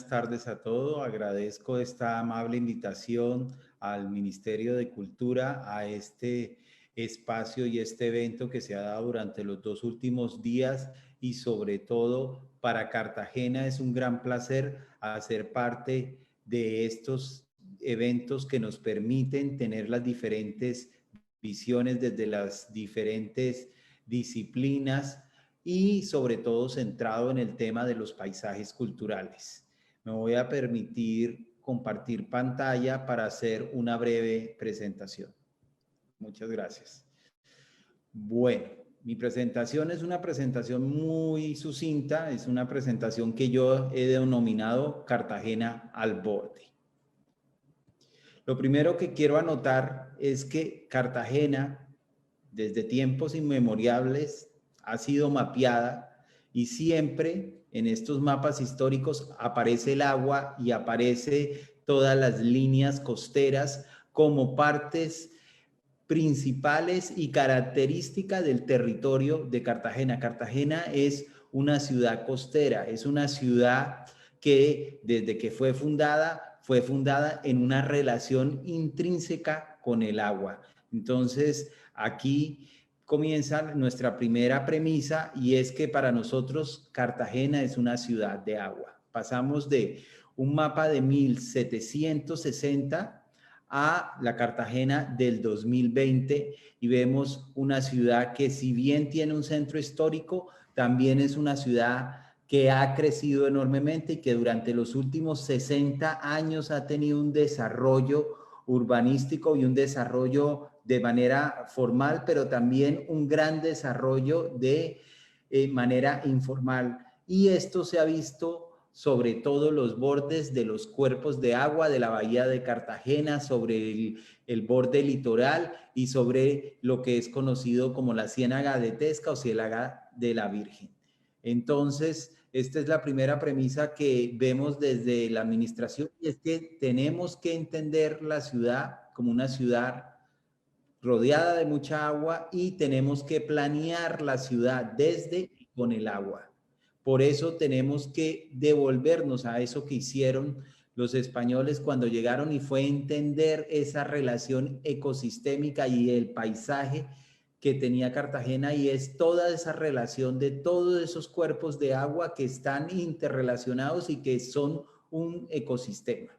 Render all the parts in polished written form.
tardes a todos. Agradezco esta amable invitación al Ministerio de Cultura a este espacio y este evento que se ha dado durante los 2 últimos días y sobre todo para Cartagena es un gran placer hacer parte de estos eventos que nos permiten tener las diferentes visiones desde las diferentes disciplinas y sobre todo centrado en el tema de los paisajes culturales. Me voy a permitir compartir pantalla para hacer una breve presentación. Muchas gracias. Bueno, mi presentación es una presentación muy sucinta, es una presentación que yo he denominado Cartagena al borde. Lo primero que quiero anotar es que Cartagena, desde tiempos inmemoriales, ha sido mapeada y siempre en estos mapas históricos aparece el agua y aparece todas las líneas costeras como partes principales y características del territorio de Cartagena. Cartagena es una ciudad costera, es una ciudad que desde que fue fundada en una relación intrínseca con el agua. Entonces, aquí comienza nuestra primera premisa y es que para nosotros Cartagena es una ciudad de agua. Pasamos de un mapa de 1760 a la Cartagena del 2020 y vemos una ciudad que si bien tiene un centro histórico, también es una ciudad que ha crecido enormemente y que durante los últimos 60 años ha tenido un desarrollo urbanístico y un desarrollo de manera formal, pero también un gran desarrollo de manera informal. Y esto se ha visto sobre todo los bordes de los cuerpos de agua de la bahía de Cartagena, sobre el borde litoral y sobre lo que es conocido como la Ciénaga de Tesca o Ciénaga de la Virgen. Entonces, esta es la primera premisa que vemos desde la administración y es que tenemos que entender la ciudad como una ciudad rodeada de mucha agua y tenemos que planear la ciudad desde y con el agua. Por eso tenemos que devolvernos a eso que hicieron los españoles cuando llegaron y fue entender esa relación ecosistémica y el paisaje que tenía Cartagena y es toda esa relación de todos esos cuerpos de agua que están interrelacionados y que son un ecosistema.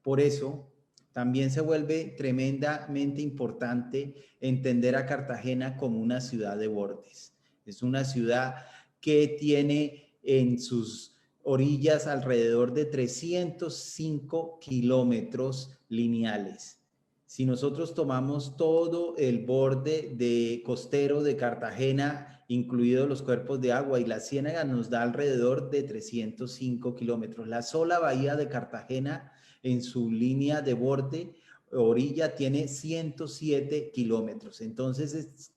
Por eso también se vuelve tremendamente importante entender a Cartagena como una ciudad de bordes. Es una ciudad que tiene en sus orillas alrededor de 305 kilómetros lineales. Si nosotros tomamos todo el borde costero de Cartagena, incluidos los cuerpos de agua y la ciénaga, nos da alrededor de 305 kilómetros. La sola bahía de Cartagena en su línea de borde, orilla, tiene 107 kilómetros. Entonces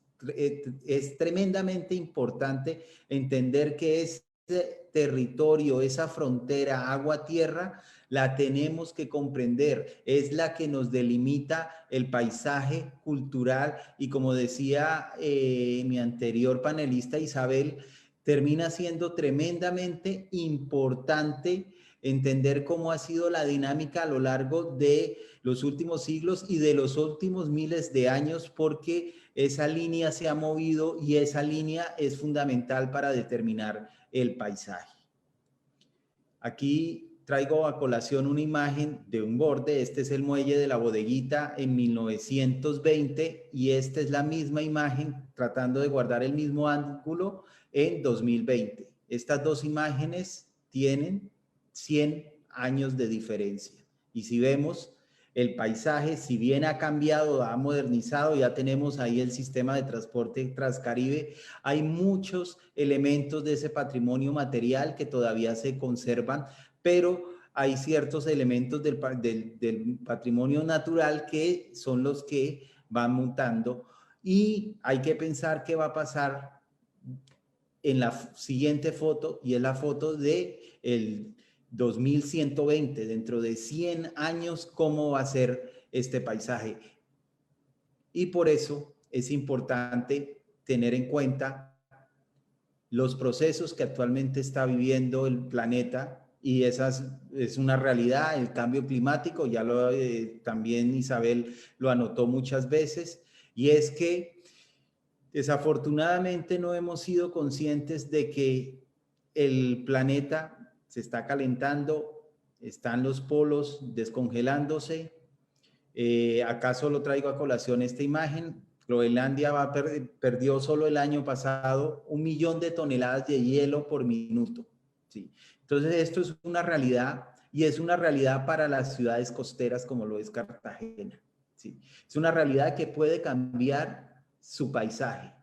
es tremendamente importante entender que ese territorio, esa frontera agua-tierra, la tenemos que comprender, es la que nos delimita el paisaje cultural y como decía mi anterior panelista Isabel, termina siendo tremendamente importante entender cómo ha sido la dinámica a lo largo de los últimos siglos y de los últimos miles de años, porque esa línea se ha movido y esa línea es fundamental para determinar el paisaje. Aquí traigo a colación una imagen de un borde. Este es el muelle de la Bodeguita en 1920 y esta es la misma imagen tratando de guardar el mismo ángulo en 2020. Estas dos imágenes tienen 100 años de diferencia. Y si vemos el paisaje, si bien ha cambiado, ha modernizado, ya tenemos ahí el sistema de transporte Transcaribe, hay muchos elementos de ese patrimonio material que todavía se conservan, pero hay ciertos elementos del patrimonio natural que son los que van mutando y hay que pensar qué va a pasar en la siguiente foto y es la foto de el 2120, dentro de 100 años, cómo va a ser este paisaje. Y por eso es importante tener en cuenta los procesos que actualmente está viviendo el planeta y esa es una realidad, el cambio climático, ya también Isabel lo anotó muchas veces, y es que desafortunadamente no hemos sido conscientes de que el planeta se está calentando, están los polos descongelándose. Acá solo traigo a colación esta imagen. Groenlandia perdió solo el año pasado 1 millón de toneladas de hielo por minuto. ¿Sí? Entonces esto es una realidad y es una realidad para las ciudades costeras como lo es Cartagena. ¿Sí? Es una realidad que puede cambiar su paisaje.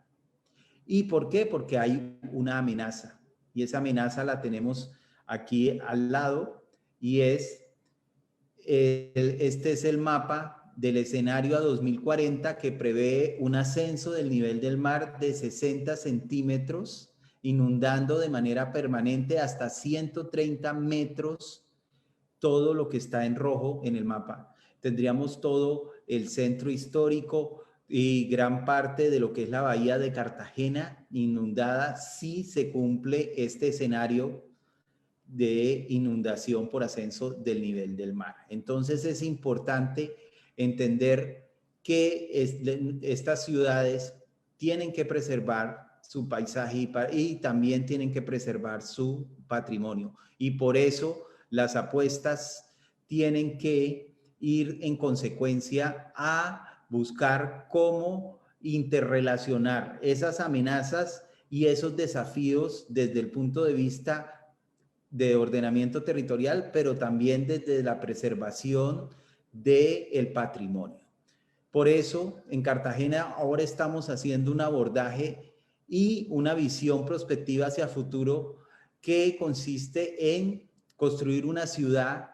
¿Y por qué? Porque hay una amenaza y esa amenaza la tenemos aquí al lado y este es el mapa del escenario a 2040 que prevé un ascenso del nivel del mar de 60 centímetros, inundando de manera permanente hasta 130 metros todo lo que está en rojo en el mapa. Tendríamos todo el centro histórico y gran parte de lo que es la bahía de Cartagena inundada si se cumple este escenario de inundación por ascenso del nivel del mar. Entonces es importante entender que estas ciudades tienen que preservar su paisaje y también tienen que preservar su patrimonio. Y por eso las apuestas tienen que ir en consecuencia a buscar cómo interrelacionar esas amenazas y esos desafíos desde el punto de vista de ordenamiento territorial, pero también desde la preservación del patrimonio. Por eso, en Cartagena ahora estamos haciendo un abordaje y una visión prospectiva hacia futuro que consiste en construir una ciudad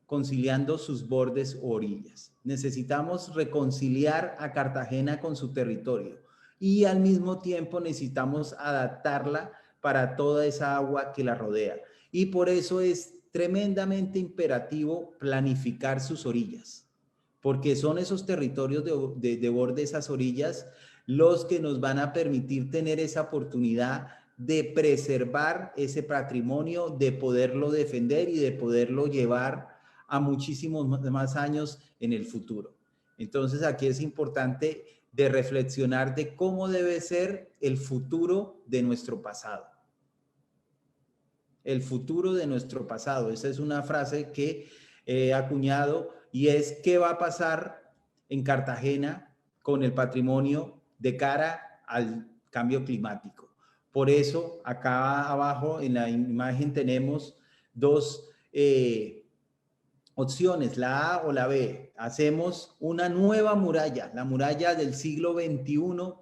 conciliando sus bordes o orillas. Necesitamos reconciliar a Cartagena con su territorio y al mismo tiempo necesitamos adaptarla para toda esa agua que la rodea. Y por eso es tremendamente imperativo planificar sus orillas, porque son esos territorios de borde, esas orillas, los que nos van a permitir tener esa oportunidad de preservar ese patrimonio, de poderlo defender y de poderlo llevar a muchísimos más años en el futuro. Entonces aquí es importante de reflexionar de cómo debe ser el futuro de nuestro pasado. El futuro de nuestro pasado. Esa es una frase que he acuñado y es qué va a pasar en Cartagena con el patrimonio de cara al cambio climático. Por eso acá abajo en la imagen tenemos dos opciones, la A o la B. Hacemos una nueva muralla, la muralla del siglo XXI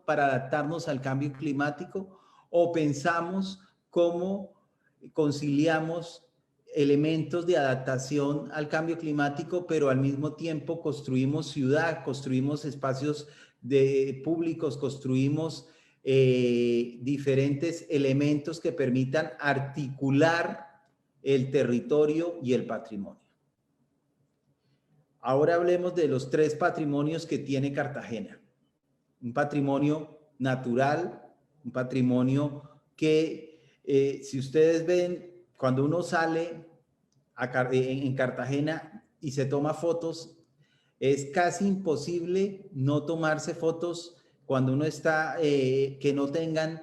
para adaptarnos al cambio climático, o pensamos cómo conciliamos elementos de adaptación al cambio climático, pero al mismo tiempo construimos ciudad, construimos espacios públicos, construimos diferentes elementos que permitan articular el territorio y el patrimonio. Ahora hablemos de los 3 patrimonios que tiene Cartagena. Un patrimonio natural, un patrimonio que, si ustedes ven, cuando uno sale en Cartagena y se toma fotos, es casi imposible no tomarse fotos cuando uno está, que no tengan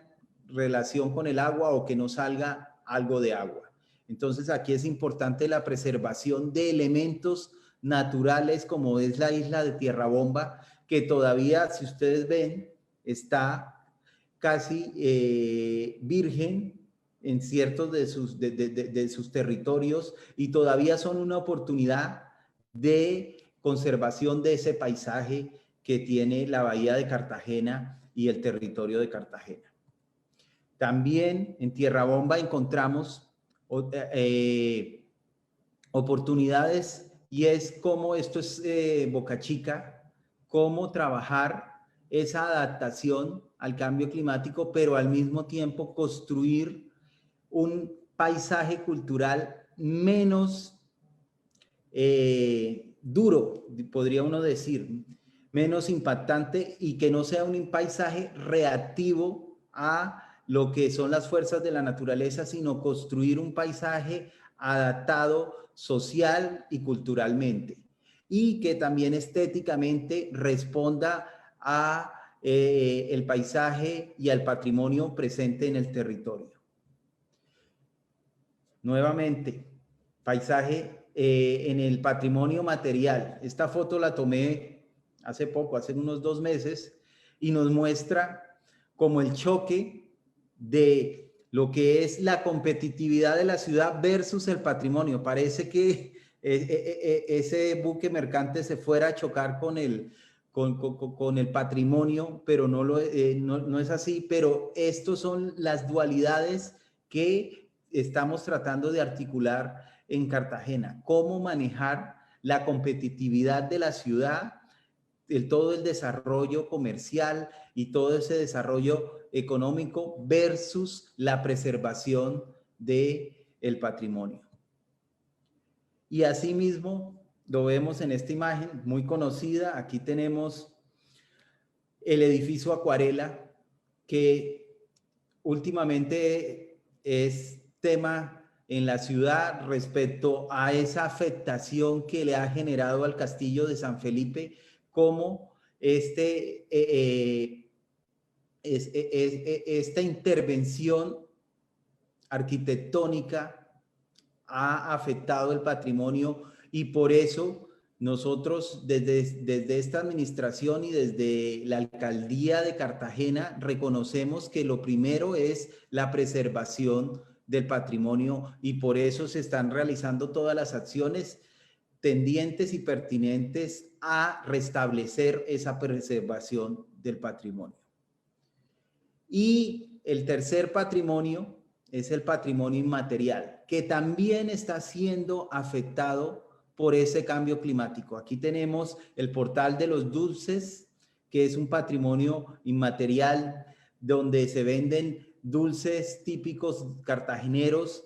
relación con el agua o que no salga algo de agua. Entonces aquí es importante la preservación de elementos naturales como es la isla de Tierra Bomba, que todavía, si ustedes ven, está casi virgen en ciertos de sus territorios y todavía son una oportunidad de conservación de ese paisaje que tiene la bahía de Cartagena y el territorio de Cartagena. También en Tierra Bomba encontramos oportunidades y es como esto es Boca Chica, cómo trabajar esa adaptación al cambio climático, pero al mismo tiempo construir un paisaje cultural menos duro, podría uno decir, menos impactante y que no sea un paisaje reactivo a lo que son las fuerzas de la naturaleza, sino construir un paisaje adaptado social y culturalmente, y que también estéticamente responda a el paisaje y al patrimonio presente en el territorio. Nuevamente, paisaje en el patrimonio material. Esta foto la tomé hace poco, hace unos 2 meses, y nos muestra como el choque de lo que es la competitividad de la ciudad versus el patrimonio. Parece que ese buque mercante se fuera a chocar con el patrimonio, pero no es así. Pero estos son las dualidades que estamos tratando de articular en Cartagena. Cómo manejar la competitividad de la ciudad, todo el desarrollo comercial y todo ese desarrollo económico versus la preservación del patrimonio. Y asimismo lo vemos en esta imagen muy conocida. Aquí tenemos el edificio Acuarela, que últimamente es tema en la ciudad respecto a esa afectación que le ha generado al castillo de San Felipe, como esta intervención arquitectónica ha afectado el patrimonio, y por eso nosotros desde esta administración y desde la alcaldía de Cartagena reconocemos que lo primero es la preservación del patrimonio, y por eso se están realizando todas las acciones tendientes y pertinentes a restablecer esa preservación del patrimonio. Y el tercer patrimonio es el patrimonio inmaterial, que también está siendo afectado por ese cambio climático. Aquí tenemos el Portal de los Dulces, que es un patrimonio inmaterial donde se venden dulces típicos cartageneros,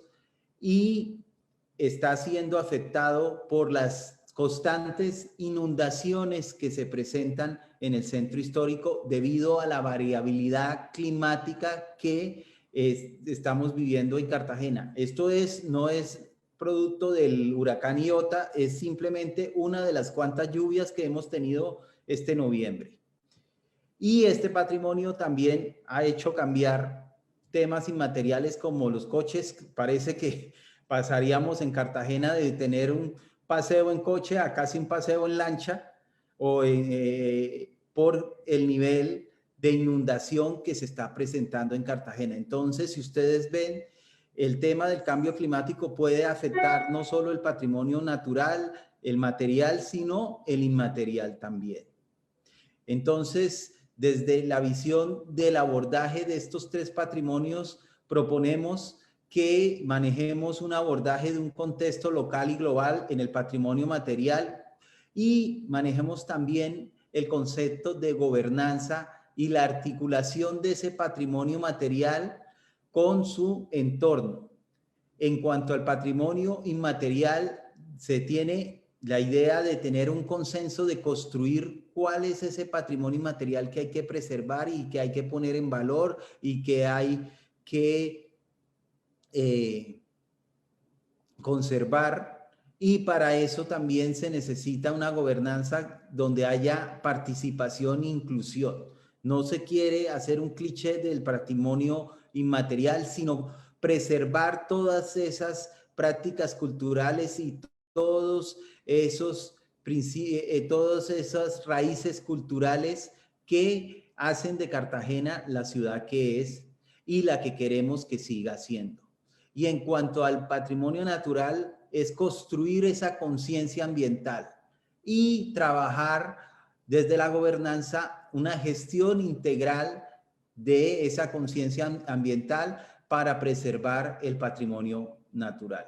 y está siendo afectado por las constantes inundaciones que se presentan en el centro histórico debido a la variabilidad climática que estamos viviendo en Cartagena. Esto no es producto del huracán Iota, es simplemente una de las cuantas lluvias que hemos tenido este noviembre. Y este patrimonio también ha hecho cambiar temas inmateriales como los coches. Parece que pasaríamos en Cartagena de tener un paseo en coche a casi un paseo en lancha, o por el nivel de inundación que se está presentando en Cartagena. Entonces, si ustedes ven, el tema del cambio climático puede afectar no solo el patrimonio natural, el material, sino el inmaterial también. Entonces, desde la visión del abordaje de estos 3 patrimonios, proponemos que manejemos un abordaje de un contexto local y global en el patrimonio material, y manejemos también el concepto de gobernanza y la articulación de ese patrimonio material con su entorno. En cuanto al patrimonio inmaterial, se tiene la idea de tener un consenso de construir cuál es ese patrimonio inmaterial que hay que preservar y que hay que poner en valor y que hay que conservar, y para eso también se necesita una gobernanza donde haya participación e inclusión. No se quiere hacer un cliché del patrimonio inmaterial, sino preservar todas esas prácticas culturales y todas esas raíces culturales que hacen de Cartagena la ciudad que es y la que queremos que siga siendo. Y en cuanto al patrimonio natural, es construir esa conciencia ambiental y trabajar desde la gobernanza una gestión integral de esa conciencia ambiental para preservar el patrimonio natural.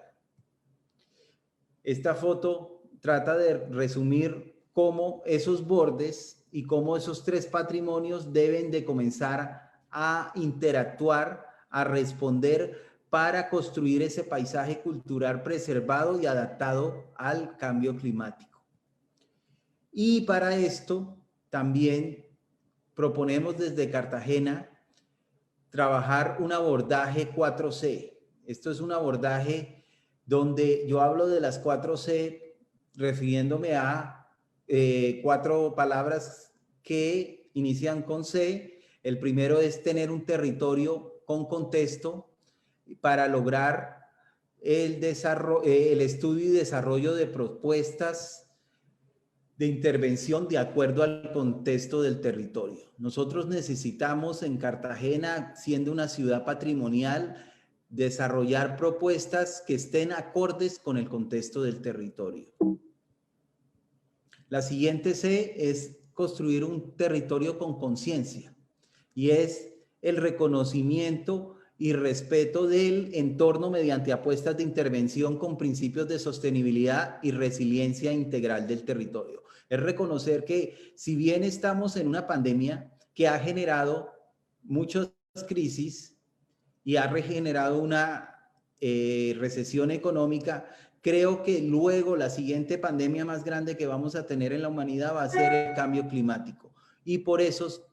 Esta foto trata de resumir cómo esos bordes y cómo esos 3 patrimonios deben de comenzar a interactuar, a responder para construir ese paisaje cultural preservado y adaptado al cambio climático. Y para esto también proponemos desde Cartagena trabajar un abordaje 4C. Esto es un abordaje donde yo hablo de las 4C refiriéndome a 4 palabras que inician con C. El primero es tener un territorio con contexto para lograr el estudio y desarrollo de propuestas de intervención de acuerdo al contexto del territorio. Nosotros necesitamos en Cartagena, siendo una ciudad patrimonial, desarrollar propuestas que estén acordes con el contexto del territorio. La siguiente C es construir un territorio con conciencia y es el reconocimiento y respeto del entorno mediante apuestas de intervención con principios de sostenibilidad y resiliencia integral del territorio. Es reconocer que si bien estamos en una pandemia que ha generado muchas crisis y ha regenerado una recesión económica, creo que luego la siguiente pandemia más grande que vamos a tener en la humanidad va a ser el cambio climático. Y por eso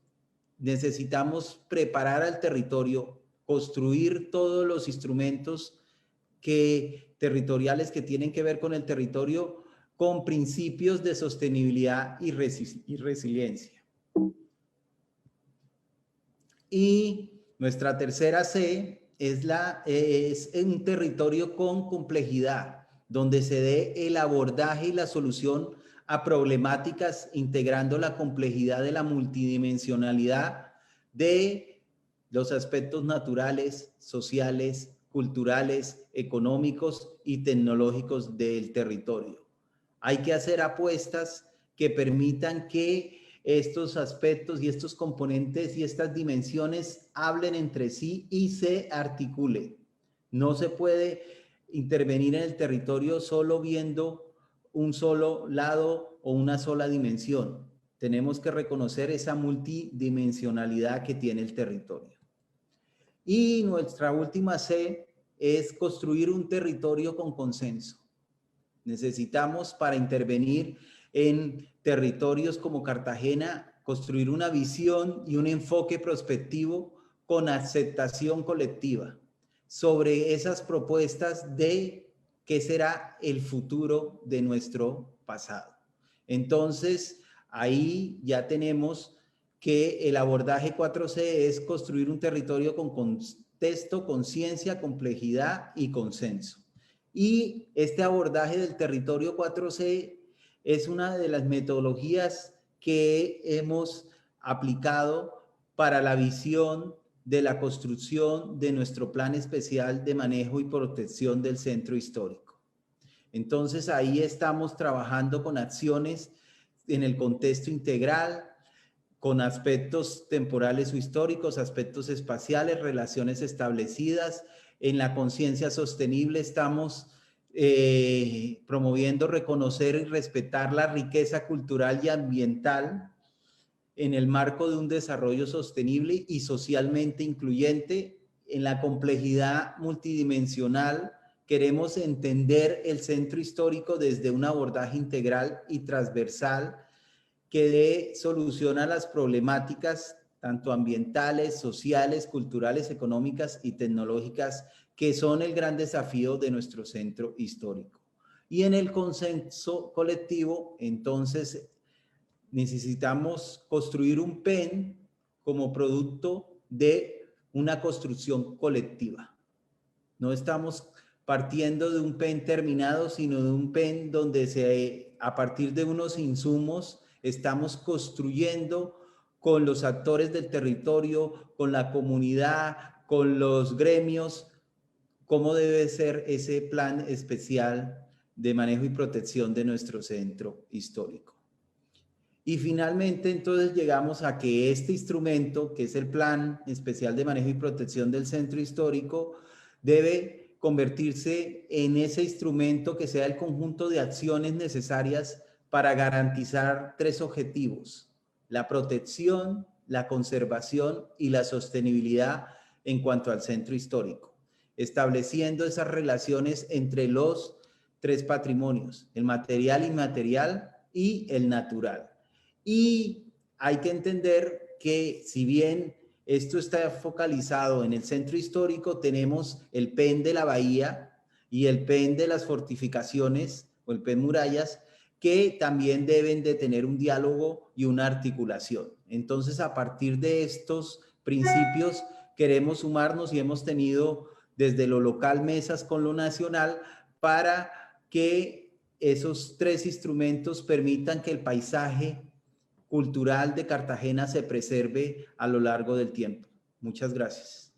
necesitamos preparar al territorio, construir todos los instrumentos territoriales que tienen que ver con el territorio con principios de sostenibilidad y resiliencia. Y nuestra tercera C es un territorio con complejidad, donde se dé el abordaje y la solución a problemáticas integrando la complejidad de la multidimensionalidad de los aspectos naturales, sociales, culturales, económicos y tecnológicos del territorio. Hay que hacer apuestas que permitan que estos aspectos y estos componentes y estas dimensiones hablen entre sí y se articulen. No se puede intervenir en el territorio solo viendo un solo lado o una sola dimensión. Tenemos que reconocer esa multidimensionalidad que tiene el territorio. Y nuestra última C es construir un territorio con consenso. Necesitamos, para intervenir en territorios como Cartagena, construir una visión y un enfoque prospectivo con aceptación colectiva sobre esas propuestas de qué será el futuro de nuestro pasado. Entonces, ahí ya tenemos que el abordaje 4C es construir un territorio con contexto, conciencia, complejidad y consenso. Y este abordaje del territorio 4C es una de las metodologías que hemos aplicado para la visión de la construcción de nuestro plan especial de manejo y protección del centro histórico. Entonces ahí estamos trabajando con acciones en el contexto integral, con aspectos temporales o históricos, aspectos espaciales, relaciones establecidas. En la conciencia sostenible estamos promoviendo reconocer y respetar la riqueza cultural y ambiental en el marco de un desarrollo sostenible y socialmente incluyente. En la complejidad multidimensional queremos entender el centro histórico desde un abordaje integral y transversal que dé solución a las problemáticas tanto ambientales, sociales, culturales, económicas y tecnológicas que son el gran desafío de nuestro centro histórico. Y en el consenso colectivo, entonces, necesitamos construir un PEN como producto de una construcción colectiva. No estamos partiendo de un PEN terminado, sino de un PEN donde a partir de unos insumos estamos construyendo con los actores del territorio, con la comunidad, con los gremios, cómo debe ser ese plan especial de manejo y protección de nuestro centro histórico. Y finalmente, entonces, llegamos a que este instrumento, que es el Plan Especial de Manejo y Protección del Centro Histórico, debe convertirse en ese instrumento que sea el conjunto de acciones necesarias para garantizar 3 objetivos: la protección, la conservación y la sostenibilidad en cuanto al centro histórico, estableciendo esas relaciones entre los 3 patrimonios, el material, inmaterial y el natural. Y hay que entender que si bien Esto está focalizado en el centro histórico. Tenemos el PEN de la bahía y el PEN de las fortificaciones o el PEN murallas, que también deben de tener un diálogo y una articulación. Entonces, a partir de estos principios, queremos sumarnos y hemos tenido desde lo local mesas con lo nacional para que esos tres instrumentos permitan que el paisaje cultural de Cartagena se preserve a lo largo del tiempo. Muchas gracias.